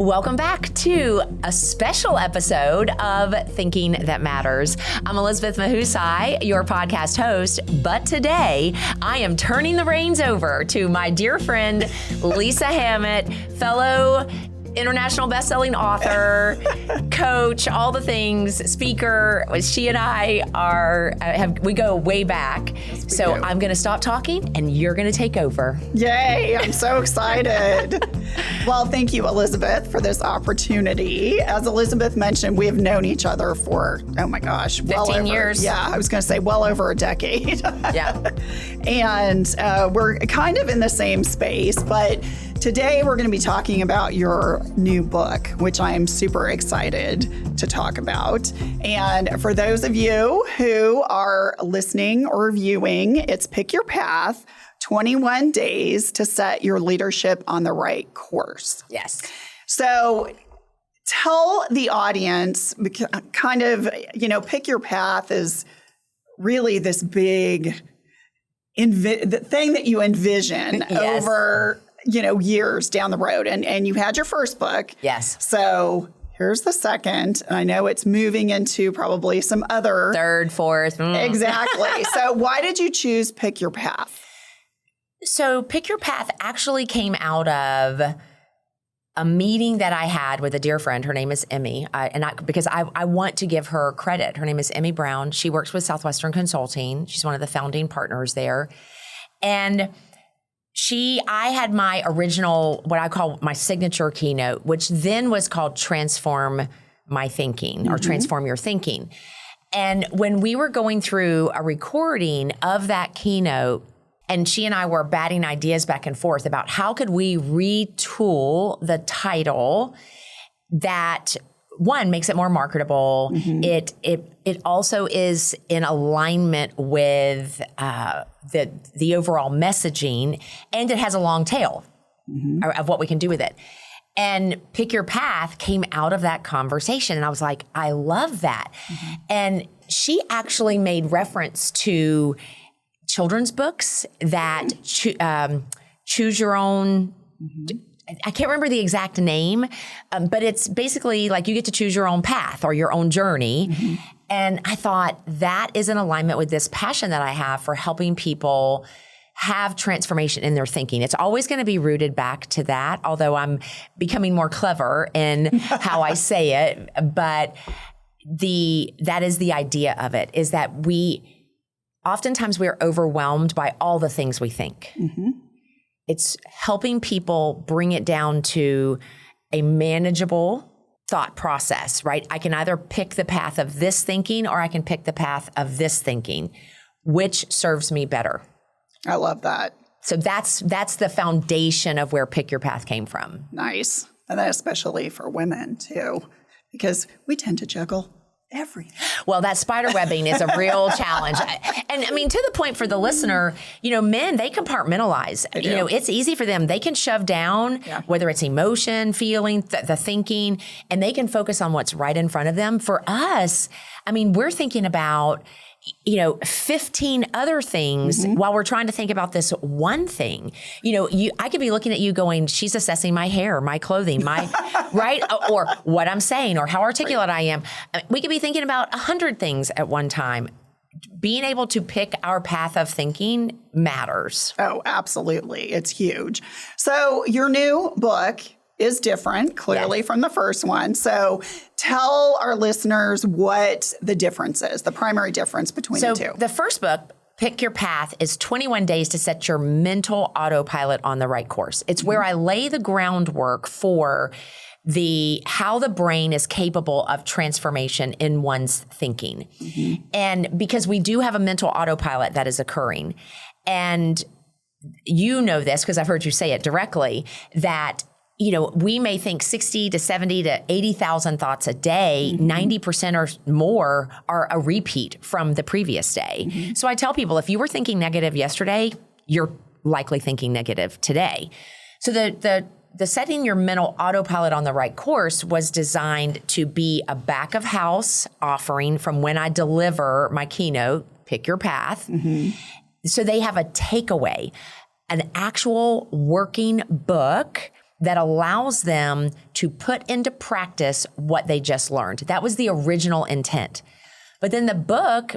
Welcome back to a special episode of Thinking That Matters. I'm Elizabeth Mahusai, your podcast host, but today I am turning the reins over to my dear friend, Lisa Hammett, fellow international best-selling author, coach, all the things, speaker. She and I we go way back. Yes, so do. I'm going to stop talking and you're going to take over. Yay, I'm so excited. Well, thank you, Elizabeth, for this opportunity. As Elizabeth mentioned, we have known each other for, oh my gosh, 15 years. Yeah, I was going to say well over a decade. Yeah. And we're kind of in the same space, but today we're going to be talking about your new book, which I am super excited to talk about. And for those of you who are listening or viewing, it's Pick Your Path, 21 Days to Set Your Leadership on the Right Course. Yes. So tell the audience, kind of, Pick Your Path is really this big the thing that you envision Yes. over years down the road. And you had your first book. Yes. So here's the second. And I know it's moving into probably some other. Third, fourth. Exactly. So why did you choose Pick Your Path? So Pick Your Path actually came out of a meeting that I had with a dear friend. Her name is Emmy. Because I want to give her credit. Her name is Emmy Brown. She works with Southwestern Consulting. She's one of the founding partners there. And I had my original, what I call my signature keynote, which then was called Transform My Thinking or Transform Your Thinking. And when we were going through a recording of that keynote, and she and I were batting ideas back and forth about how could we retool the title that, one, makes it more marketable. It also is in alignment with the overall messaging, and it has a long tail of what we can do with it. And Pick Your Path came out of that conversation, and I was like, I love that. And she actually made reference to children's books that choose your own. I can't remember the exact name, but it's basically like you get to choose your own path or your own journey. And I thought that is in alignment with this passion that I have for helping people have transformation in their thinking. It's always going to be rooted back to that, although I'm becoming more clever in how I say it. But that is the idea of it, is that oftentimes we are overwhelmed by all the things we think. It's helping people bring it down to a manageable thought process, right? I can either pick the path of this thinking or I can pick the path of this thinking. Which serves me better? I love that. So that's the foundation of where Pick Your Path came from. Nice. And that especially for women too, because we tend to juggle everything. Well, that spider webbing is a real challenge. And I mean, to the point for the listener, men, they compartmentalize. They do. It's easy for them. They can shove down, whether it's emotion, feeling, the thinking, and they can focus on what's right in front of them. For us, I mean, we're thinking about 15 other things while we're trying to think about this one thing. I could be looking at you going, she's assessing my hair, my clothing, my, right? Or what I'm saying, or how articulate I am. We could be thinking about 100 things at one time. Being able to pick our path of thinking matters. Oh, absolutely. It's huge. So your new book is different, clearly, from the first one. So tell our listeners what the difference is, the primary difference between the two. So the first book, Pick Your Path, is 21 Days to Set Your Mental Autopilot on the Right Course. It's where I lay the groundwork for how the brain is capable of transformation in one's thinking. And because we do have a mental autopilot that is occurring. And you know this, because I've heard you say it directly, that we may think 60 to 70 to 80,000 thoughts a day, 90% or more are a repeat from the previous day. So I tell people, if you were thinking negative yesterday, you're likely thinking negative today. So the setting your mental autopilot on the right course was designed to be a back of house offering from when I deliver my keynote, Pick Your Path. So they have a takeaway, an actual working book that allows them to put into practice what they just learned. That was the original intent. But then the book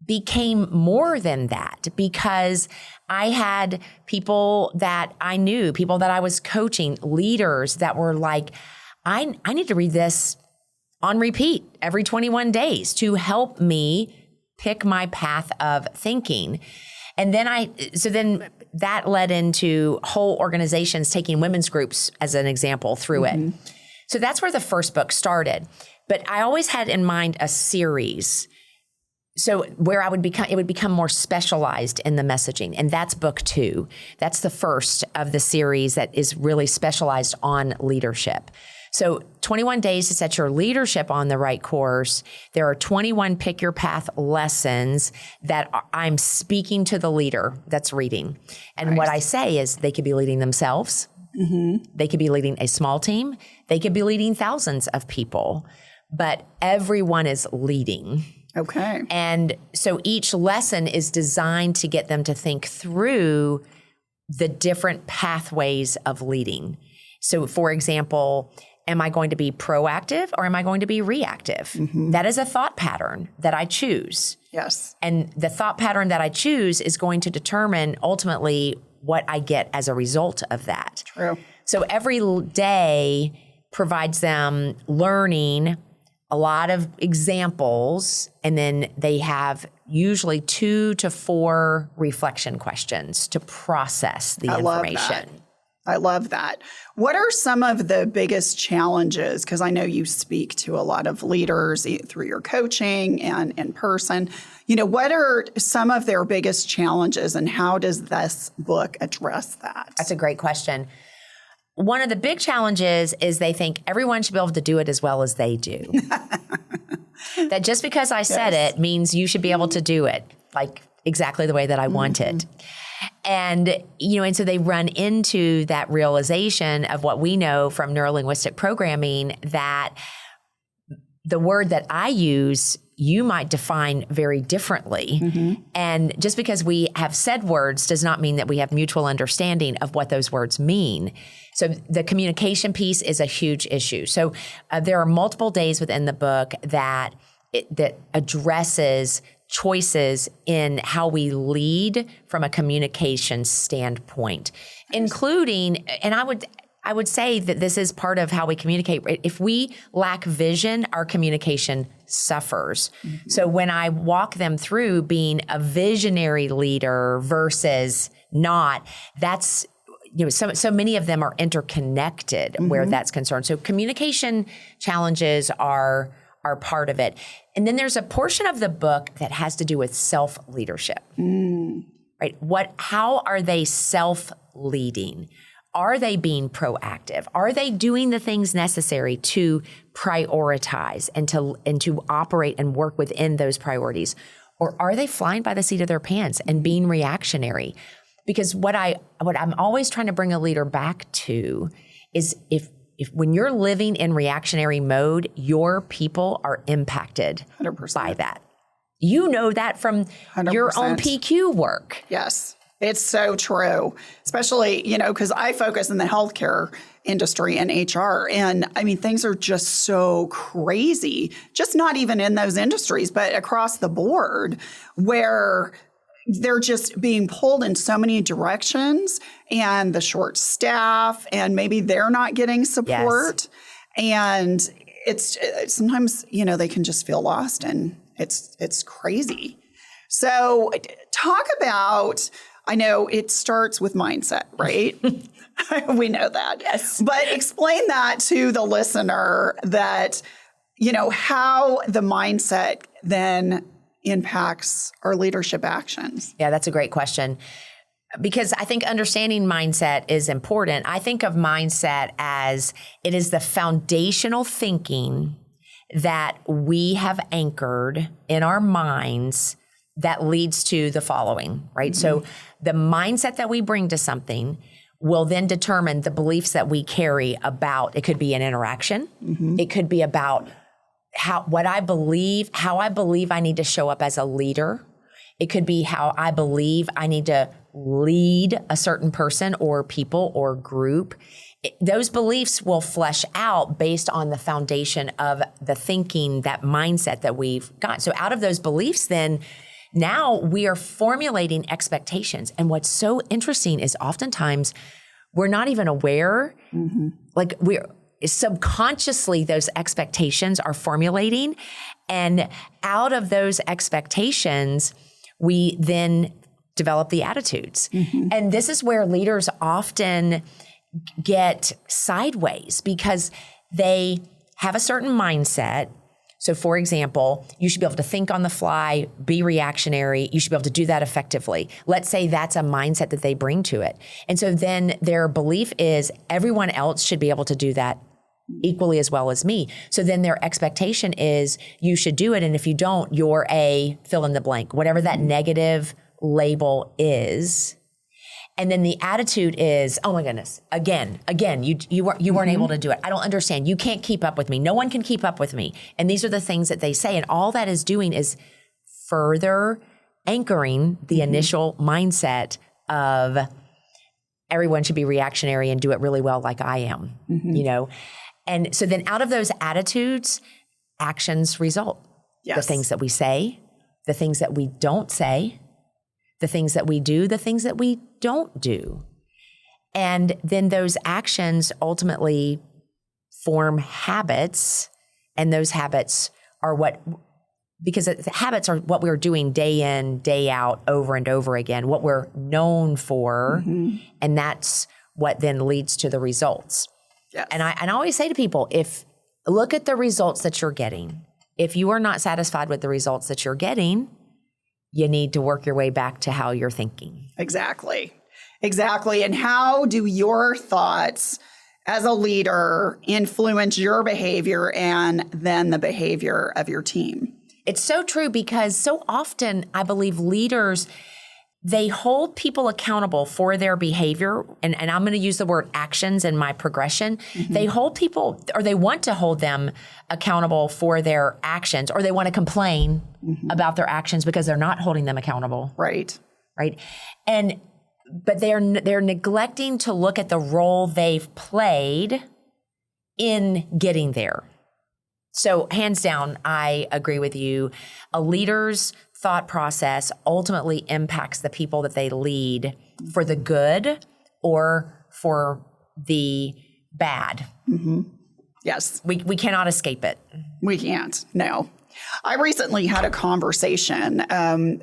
became more than that because I had people that I knew, people that I was coaching, leaders that were like, I need to read this on repeat every 21 days to help me pick my path of thinking. And then then that led into whole organizations taking women's groups as an example through it. So that's where the first book started. But I always had in mind a series. So where it would become more specialized in the messaging. And that's book 2. That's the first of the series that is really specialized on leadership. So 21 days to set your leadership on the right course. There are 21 pick your path lessons that I'm speaking to the leader that's reading. And what I say is they could be leading themselves. They could be leading a small team. They could be leading thousands of people, but everyone is leading. Okay. And so each lesson is designed to get them to think through the different pathways of leading. So for example, am I going to be proactive or am I going to be reactive? That is a thought pattern that I choose. Yes. And the thought pattern that I choose is going to determine ultimately what I get as a result of that. True. So every day provides them learning, a lot of examples, and then they have usually 2 to 4 reflection questions to process the information. I love that. What are some of the biggest challenges? Because I know you speak to a lot of leaders through your coaching and in person. What are some of their biggest challenges and how does this book address that? That's a great question. One of the big challenges is they think everyone should be able to do it as well as they do. That just because I said it means you should be able to do it like exactly the way that I want it. And, and so they run into that realization of what we know from neurolinguistic programming, that the word that I use, you might define very differently. And just because we have said words does not mean that we have mutual understanding of what those words mean. So the communication piece is a huge issue. So there are multiple days within the book that addresses choices in how we lead from a communication standpoint, including, and I would say that this is part of how we communicate. If we lack vision, our communication suffers. So when I walk them through being a visionary leader versus not, that's, so many of them are interconnected where that's concerned. So communication challenges are part of it. And then there's a portion of the book that has to do with self-leadership, right? How are they self-leading? Are they being proactive? Are they doing the things necessary to prioritize and to operate and work within those priorities? Or are they flying by the seat of their pants and being reactionary? Because what I'm always trying to bring a leader back to is if when you're living in reactionary mode, your people are impacted 100%. by that. You know that from 100%. Your own PQ work. Yes, it's so true, especially, because I focus in the healthcare industry and HR. And I mean, things are just so crazy, just not even in those industries, but across the board, where they're just being pulled in so many directions, and the short staff, and maybe they're not getting support. And it's sometimes, they can just feel lost, and it's crazy. So talk about, I know it starts with mindset, right? We know that. Yes. But explain that to the listener that, how the mindset then impacts our leadership actions? Yeah, that's a great question. Because I think understanding mindset is important. I think of mindset as it is the foundational thinking that we have anchored in our minds that leads to the following, right? So the mindset that we bring to something will then determine the beliefs that we carry about, it could be an interaction. It could be about how I believe I need to show up as a leader. It could be how I believe I need to lead a certain person or people or group. those beliefs will flesh out based on the foundation of the thinking, that mindset that we've got. So out of those beliefs, then now we are formulating expectations. And what's so interesting is oftentimes we're not even aware, like we're subconsciously, those expectations are formulating. And out of those expectations, we then develop the attitudes. And this is where leaders often get sideways because they have a certain mindset. So for example, you should be able to think on the fly, be reactionary. You should be able to do that effectively. Let's say that's a mindset that they bring to it. And so then their belief is everyone else should be able to do that equally as well as me. So then their expectation is you should do it. And if you don't, you're a fill in the blank, whatever that negative label is. And then the attitude is, oh my goodness, again, you weren't able to do it. I don't understand. You can't keep up with me. No one can keep up with me. And these are the things that they say. And all that is doing is further anchoring the initial mindset of everyone should be reactionary and do it really well like I am, you know? And so then out of those attitudes, actions result. Yes. The things that we say, the things that we don't say, the things that we do, the things that we don't do. And then those actions ultimately form habits. And those habits are because habits are what we're doing day in, day out, over and over again, what we're known for. And that's what then leads to the results. Yes. And I always say to people, look at the results that you're getting. If you are not satisfied with the results that you're getting, you need to work your way back to how you're thinking. Exactly. And how do your thoughts as a leader influence your behavior and then the behavior of your team? It's so true because so often I believe leaders, they hold people accountable for their behavior. And I'm going to use the word actions in my progression. They hold people, or they want to hold them accountable for their actions, or they want to complain about their actions because they're not holding them accountable. Right. But they're neglecting to look at the role they've played in getting there. So hands down, I agree with you. A leader's thought process ultimately impacts the people that they lead for the good or for the bad. Yes. We cannot escape it. We can't. No. I recently had a conversation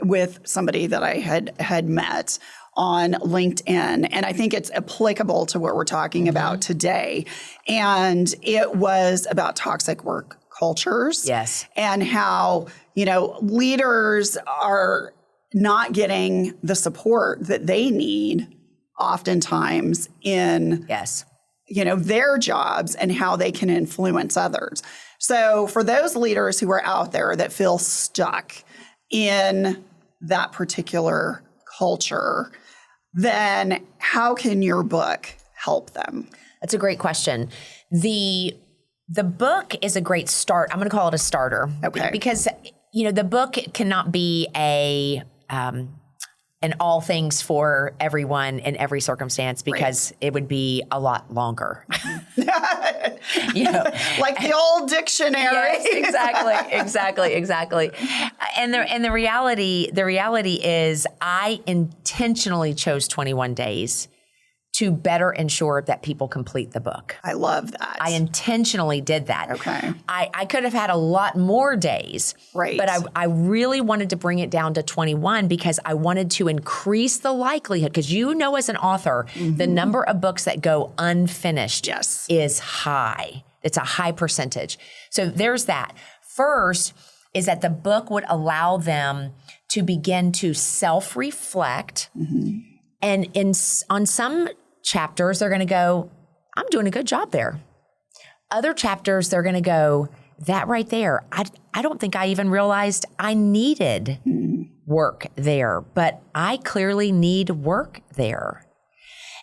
with somebody that I had met on LinkedIn, and I think it's applicable to what we're talking about today. And it was about toxic work cultures. Yes. And how, leaders are not getting the support that they need oftentimes in their jobs and how they can influence others. So for those leaders who are out there that feel stuck in that particular culture, then how can your book help them? That's a great question. The book is a great start. I'm going to call it a starter. Okay. Because, the book cannot be an all things for everyone in every circumstance because it would be a lot longer. Like the old dictionary. Yes, exactly. And the reality is I intentionally chose 21 days to better ensure that people complete the book. I love that. I intentionally did that. Okay. I could have had a lot more days. Right. But I really wanted to bring it down to 21 because I wanted to increase the likelihood. Because as an author, the number of books that go unfinished is high. It's a high percentage. So there's that. First is that the book would allow them to begin to self-reflect. And on some chapters, they're going to go, I'm doing a good job there. Other chapters, they're going to go, that right there, I don't think I even realized I needed work there, but I clearly need work there.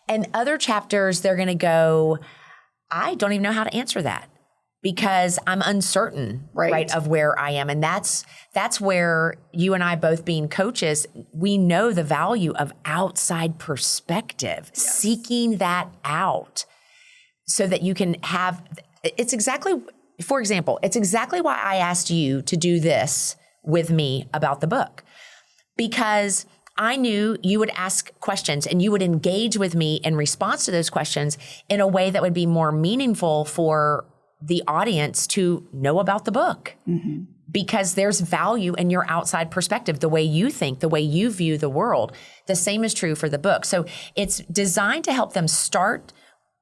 And other chapters, they're going to go, I don't even know how to answer that because I'm uncertain, right, of where I am. And that's where you and I both being coaches, we know the value of outside perspective, seeking that out. so that you can have, it's exactly, for example, it's exactly why I asked you to do this with me about the book, because I knew you would ask questions and you would engage with me in response to those questions in a way that would be more meaningful for the audience to know about the book. Mm-hmm. Because there's value in your outside perspective, the way you think, the way you view the world. The same is true for the book. So it's designed to help them start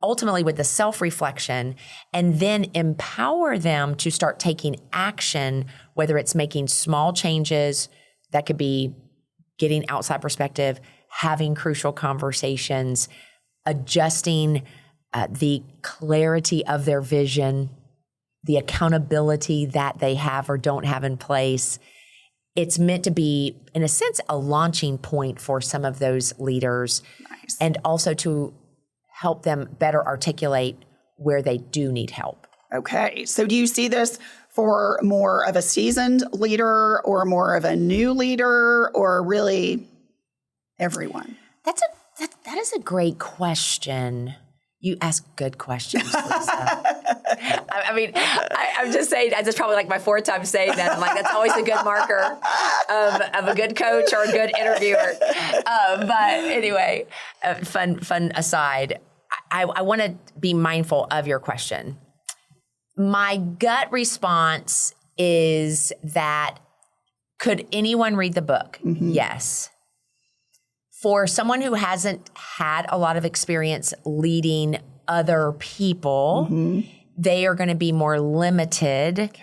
ultimately with the self-reflection and then empower them to start taking action, whether it's making small changes, that could be getting outside perspective, having crucial conversations, adjusting the clarity of their vision, the accountability that they have or don't have in place. It's meant to be, in a sense, a launching point for some of those leaders. Nice. And also to help them better articulate where they do need help. Okay. So do you see this for more of a seasoned leader or more of a new leader or really everyone? That is a great question. You ask good questions, Lisa. I'm just saying, that's probably like my fourth time saying that. I'm like, that's always a good marker of a good coach or a good interviewer. But anyway, fun aside, I want to be mindful of your question. My gut response is that could anyone read the book? Mm-hmm. Yes. For someone who hasn't had a lot of experience leading other people, mm-hmm. they are going to be more limited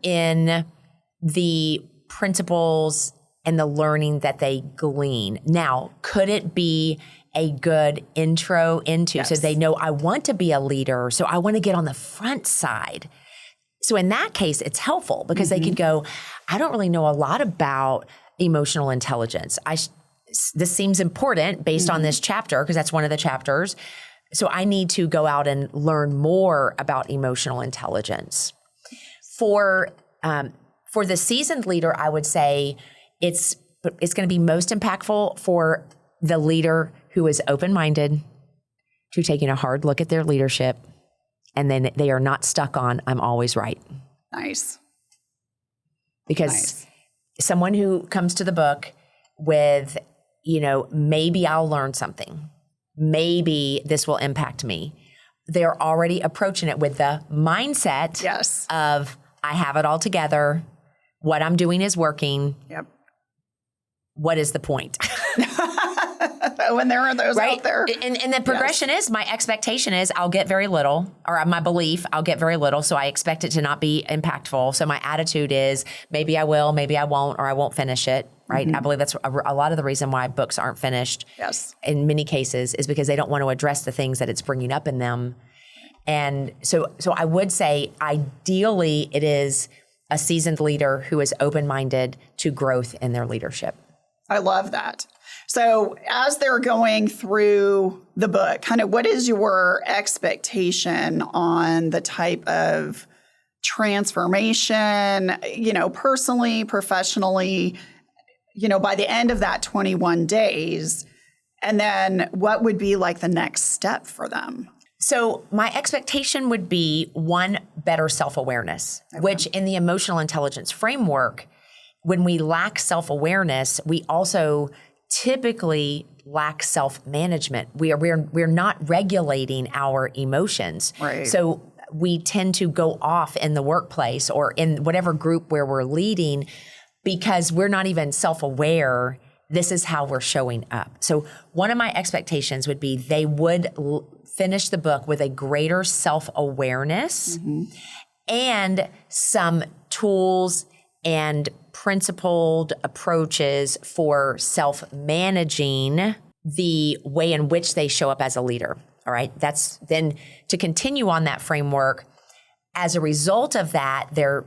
in the principles and the learning that they glean. Now, could it be a good intro into, so they know I want to be a leader, so I want to get on the front side. So in that case, it's helpful because mm-hmm. they could go, I don't really know a lot about emotional intelligence. This seems important based on this chapter, because that's one of the chapters. So I need to go out and learn more about emotional intelligence. For the seasoned leader, I would say it's going to be most impactful for the leader who is open-minded to taking a hard look at their leadership, and then they are not stuck on, I'm always right. Nice. Because someone who comes to the book with, maybe I'll learn something. Maybe this will impact me. They're already approaching it with the mindset of, I have it all together. What I'm doing is working. Yep. What is the point? When there are those out there. And the progression is, my expectation is I'll get very little, or my belief, I'll get very little. So I expect it to not be impactful. So my attitude is maybe I will, maybe I won't, or I won't finish it. Right. Mm-hmm. I believe that's a lot of the reason why books aren't finished in many cases is because they don't want to address the things that it's bringing up in them. And so I would say ideally it is a seasoned leader who is open-minded to growth in their leadership. I love that. So as they're going through the book, kind of what is your expectation on the type of transformation, personally, professionally, by the end of that 21 days? And then what would be like the next step for them? So my expectation would be one, better self-awareness, which in the emotional intelligence framework, when we lack self-awareness, we also typically lack self-management. We're not regulating our emotions. Right. So we tend to go off in the workplace or in whatever group where we're leading because we're not even self-aware. This is how we're showing up. So one of my expectations would be they would finish the book with a greater self-awareness and some tools and principled approaches for self-managing the way in which they show up as a leader. All right. That's then to continue on that framework. As a result of that, they're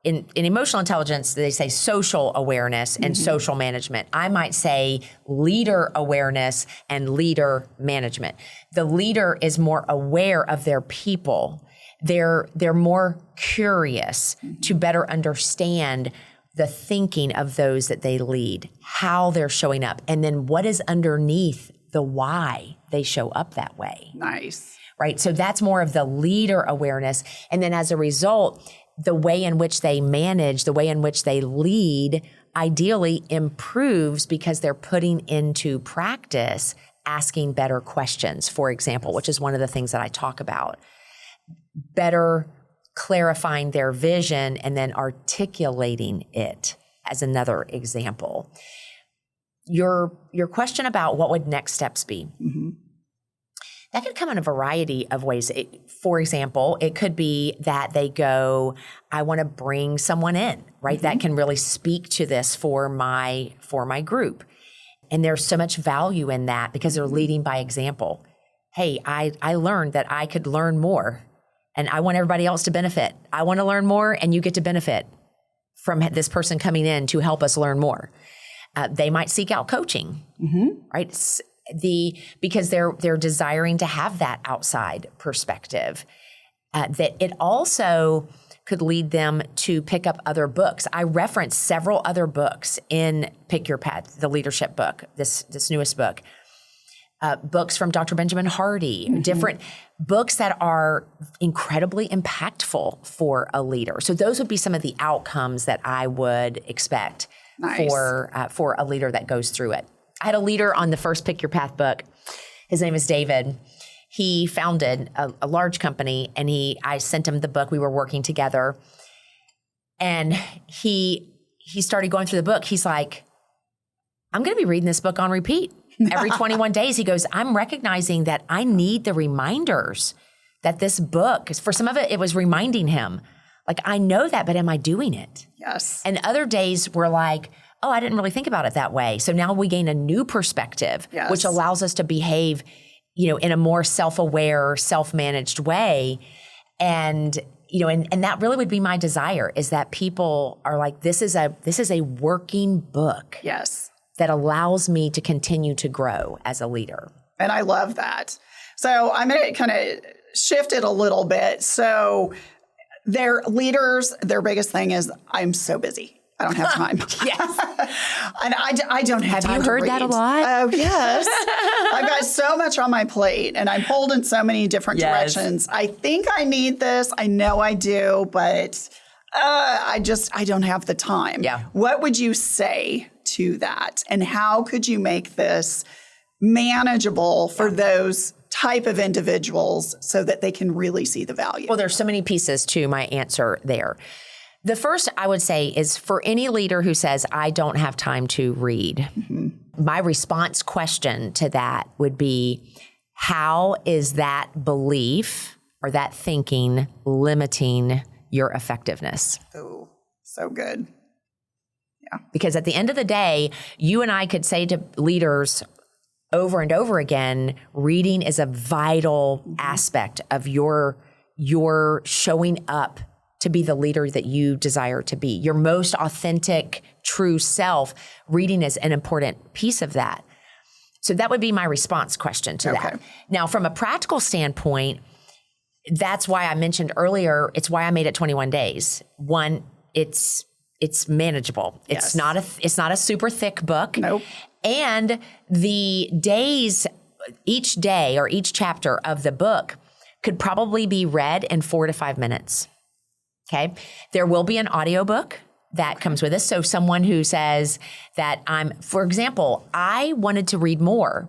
in emotional intelligence, they say social awareness and social management. I might say leader awareness and leader management. The leader is more aware of their people. They're more curious to better understand the thinking of those that they lead, how they're showing up, and then what is underneath the why they show up that way. Nice. right? So that's more of the leader awareness. And then as a result, the way in which they manage, the way in which they lead ideally improves because they're putting into practice asking better questions, for example, which is one of the things that I talk about. Better clarifying their vision and then articulating it as another example. Your question about what would next steps be? That could come in a variety of ways. For example, it could be that they go, I want to bring someone in, right? That can really speak to this for my group. And there's so much value in that because they're leading by example. Hey, I learned that I could learn more and I want everybody else to benefit. I want to learn more and you get to benefit from this person coming in to help us learn more. They might seek out coaching, right? Because they're desiring to have that outside perspective. That it also could lead them to pick up other books. I referenced several other books in Pick Your Path, the leadership book, this newest book. Books from Dr. Benjamin Hardy, different books that are incredibly impactful for a leader. So those would be some of the outcomes that I would expect for a leader that goes through it. I had a leader on the first Pick Your Path book. His name is David. He founded a large company and I sent him the book. We were working together and he started going through the book. He's like, I'm going to be reading this book on repeat. Every 21 days, he goes, I'm recognizing that I need the reminders that this book, for some of it, it was reminding him, like, I know that, but am I doing it? Yes. And other days were like, oh, I didn't really think about it that way. So now we gain a new perspective, which allows us to behave, in a more self-aware, self-managed way. And, and that really would be my desire is that people are like, this is a working book. Yes. That allows me to continue to grow as a leader. And I love that. So I'm going to kind of shift it a little bit. So their leaders, their biggest thing is, I'm so busy. I don't have time. Yes. And I don't have time to read. Have you heard that a lot? Oh, yes. I've got so much on my plate and I'm pulled in so many different directions. I think I need this. I know I do, but I don't have the time. Yeah. What would you say to that? And how could you make this manageable for those type of individuals so that they can really see the value? Well, there's so many pieces to my answer there. The first I would say is for any leader who says, I don't have time to read, my response question to that would be, how is that belief or that thinking limiting your effectiveness? Oh, so good. Yeah. Because at the end of the day, you and I could say to leaders over and over again, reading is a vital aspect of your showing up to be the leader that you desire to be. Your most authentic, true self, reading is an important piece of that. So that would be my response question to that. Now, from a practical standpoint, that's why I mentioned earlier, it's why I made it 21 days. One, it's manageable. It's not a super thick book. Nope. And the days, each day or each chapter of the book could probably be read in 4 to 5 minutes. Okay. There will be an audiobook that comes with us. So someone who says that for example, I wanted to read more.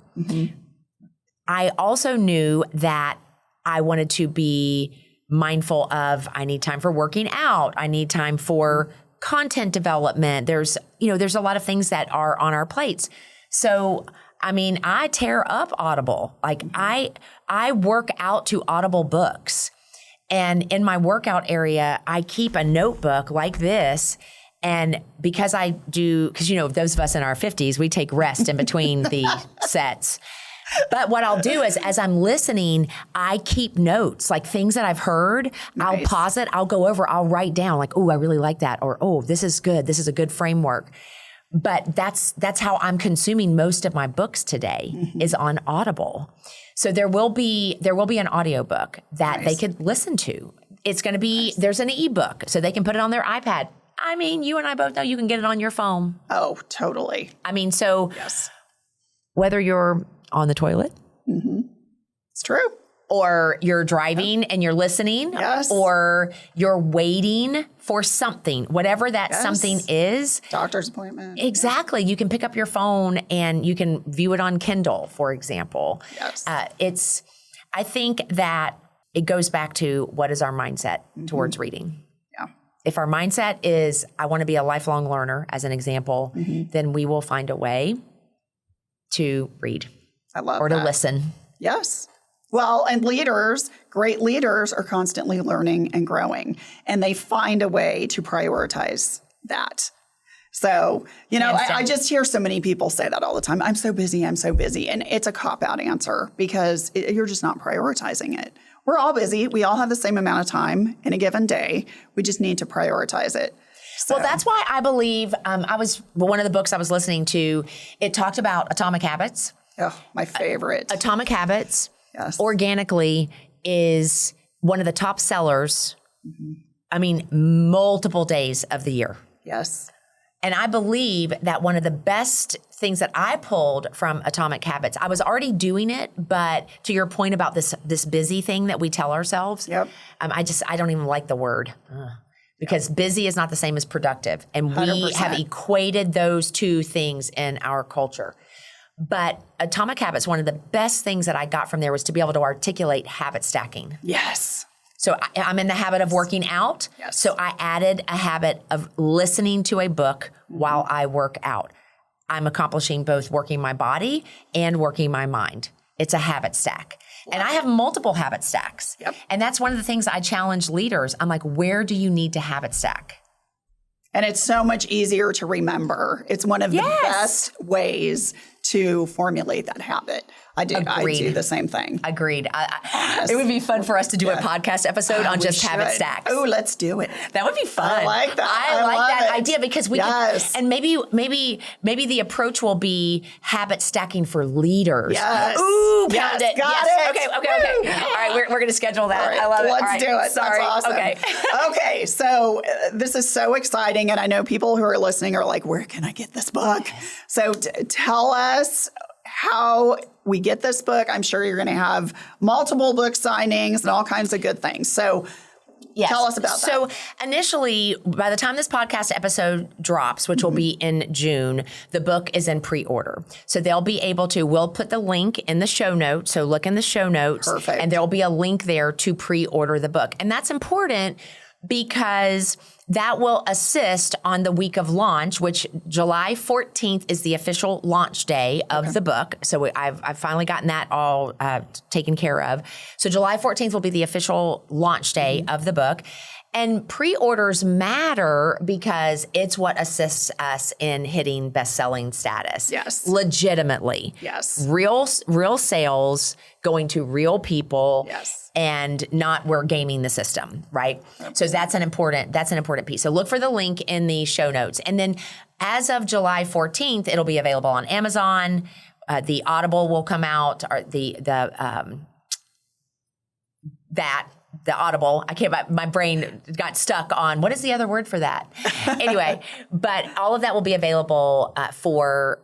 I also knew that I wanted to be mindful of, I need time for working out. I need time for content development. There's a lot of things that are on our plates. So, I tear up Audible. Like I work out to Audible books. And in my workout area, I keep a notebook like this. And because those of us in our 50s, we take rest in between the sets. But what I'll do is, as I'm listening, I keep notes, like things that I've heard. Nice. I'll pause it. I'll go over. I'll write down like, oh, I really like that. Or, oh, this is good. This is a good framework. But that's how I'm consuming most of my books today is on Audible. So there will be an audiobook that they could listen to. It's going to be, there's an ebook, so they can put it on their iPad. You and I both know you can get it on your phone. Oh, totally. Whether you're on the toilet, it's true. or you're driving and you're listening, Yes. or you're waiting for something, whatever that something is. Doctor's appointment. Exactly. You can pick up your phone and you can view it on Kindle, for example. Yes. I think that it goes back to what is our mindset towards reading. Yeah. If our mindset is, I want to be a lifelong learner, as an example, then we will find a way to read I love or that. to listen. Yes. Well, and great leaders are constantly learning and growing, and they find a way to prioritize that. So, I just hear so many people say that all the time. I'm so busy. And it's a cop-out answer because you're just not prioritizing it. We're all busy. We all have the same amount of time in a given day. We just need to prioritize it. So. Well, that's why I believe one of the books I was listening to, it talked about Atomic Habits. Oh, my favorite. Atomic Habits, yes. organically, is one of the top sellers, multiple days of the year. Yes. And I believe that one of the best things that I pulled from Atomic Habits, I was already doing it, but to your point about this busy thing that we tell ourselves, Yep. I don't even like the word. Because busy is not the same as productive. And we 100%. have equated those two things in our culture. But Atomic Habits, one of the best things that I got from there was to be able to articulate habit stacking. Yes. So I'm in the habit of working out. Yes. So I added a habit of listening to a book while I work out. I'm accomplishing both working my body and working my mind. It's a habit stack. And I have multiple habit stacks. Yep. And that's one of the things I challenge leaders. I'm like, where do you need to habit stack? And it's so much easier to remember. It's one of the best ways to formulate that habit. I do the same thing. Agreed. It would be fun for us to do a podcast episode on just habit stacks. Oh, let's do it. That would be fun. I like that. I like that it. idea because we can, and maybe the approach will be habit stacking for leaders. Yes. Ooh, yes, pound it. got yes. it. Okay. All right, we're going to schedule that. All right, I love it. Let's do it. Sorry. That's awesome. Okay. Okay, so this is so exciting, and I know people who are listening are like, where can I get this book? So tell us how we get this book. I'm sure you're going to have multiple book signings and all kinds of good things. So tell us about that. So initially, by the time this podcast episode drops, which will be in June, the book is in pre-order. So they'll be able to, we'll put the link in the show notes. So look in the show notes. Perfect. And there'll be a link there to pre-order the book. And that's important because that will assist on the week of launch, which July 14th is the official launch day of the book. So I've finally gotten that all taken care of. So July 14th will be the official launch day of the book. And pre-orders matter because it's what assists us in hitting best-selling status. Yes. Legitimately. Yes. Real sales going to real people. Yes. And not we're gaming the system, right? 100%. So that's an important piece. So look for the link in the show notes. And then as of July 14th, it'll be available on Amazon. The Audible will come out, or the Audible. My brain got stuck on, what is the other word for that? Anyway, but all of that will be available for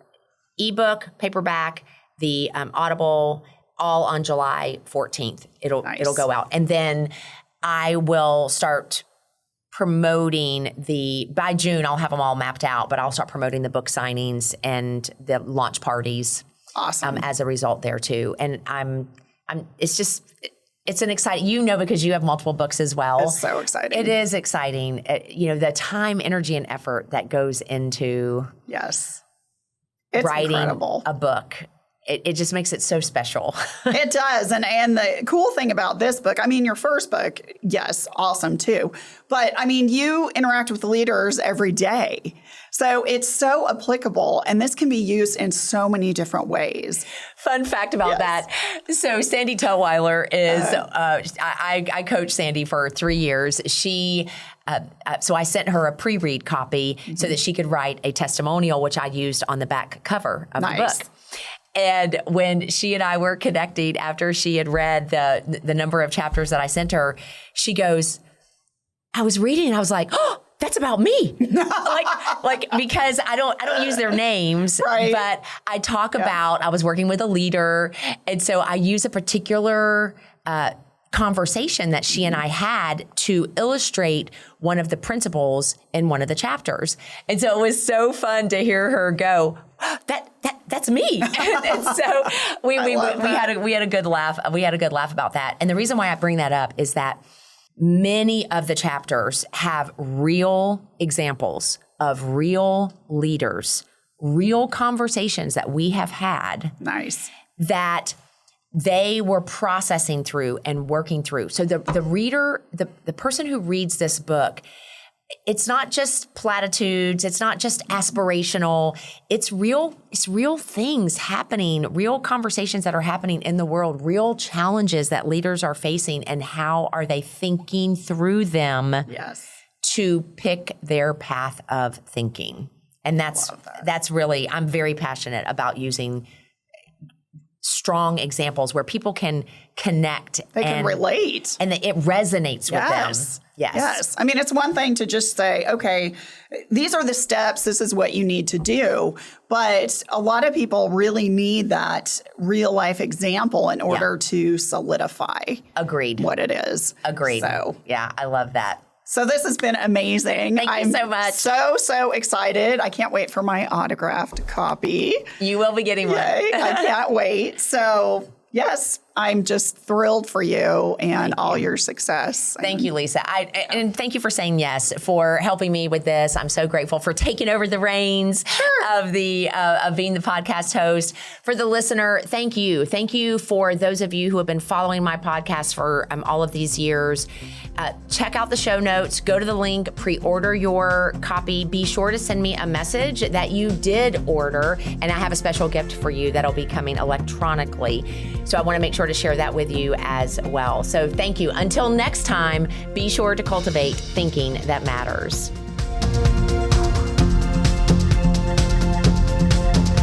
ebook, paperback, the Audible, all on July 14th. It'll go out. And then I will start promoting by June, I'll have them all mapped out, but I'll start promoting the book signings and the launch parties. Awesome. As a result there too. And it's an exciting, because you have multiple books as well. It's so exciting. It is exciting. The time, energy, and effort that goes into it's writing incredible. A book. It just makes it so special. It does. And the cool thing about this book, your first book, yes, awesome too. But you interact with leaders every day. So it's so applicable, and this can be used in so many different ways. Fun fact about that. So Sandy Tutwiler is, I coached Sandy for 3 years. She, so I sent her a pre-read copy so that she could write a testimonial, which I used on the back cover of the book. And when she and I were connecting after she had read the number of chapters that I sent her, she goes, I was reading and I was like, oh, that's about me. like because I don't use their names, but I talk about, I was working with a leader. And so I use a particular conversation that she and I had to illustrate one of the principles in one of the chapters. And so it was so fun to hear her go, that's me. And so we had a good laugh. We had a good laugh about that. And the reason why I bring that up is that many of the chapters have real examples of real leaders, real conversations that we have had. Nice. That they were processing through and working through. So the reader, the person who reads this book, it's not just platitudes, it's not just aspirational, it's real things happening, real conversations that are happening in the world, real challenges that leaders are facing, and how are they thinking through them to pick their path of thinking. And that's really, I'm very passionate about using strong examples where people can connect. They can relate. And it resonates with them. Yes. I mean, it's one thing to just say, okay, these are the steps. This is what you need to do. But a lot of people really need that real life example in order to solidify what it is. Agreed. So, yeah, I love that. So this has been amazing. Thank you so much. So excited. I can't wait for my autographed copy. You will be getting one. Yay, I can't wait. So yes, I'm just thrilled for you and all your success. Thank you, Lisa. And thank you for saying yes, for helping me with this. I'm so grateful for taking over the reins of being the podcast host. For the listener, thank you. Thank you for those of you who have been following my podcast for all of these years. Check out the show notes. Go to the link, pre-order your copy. Be sure to send me a message that you did order, and I have a special gift for you that'll be coming electronically. So I want to make sure to share that with you as well. So thank you. Until next time, be sure to cultivate thinking that matters.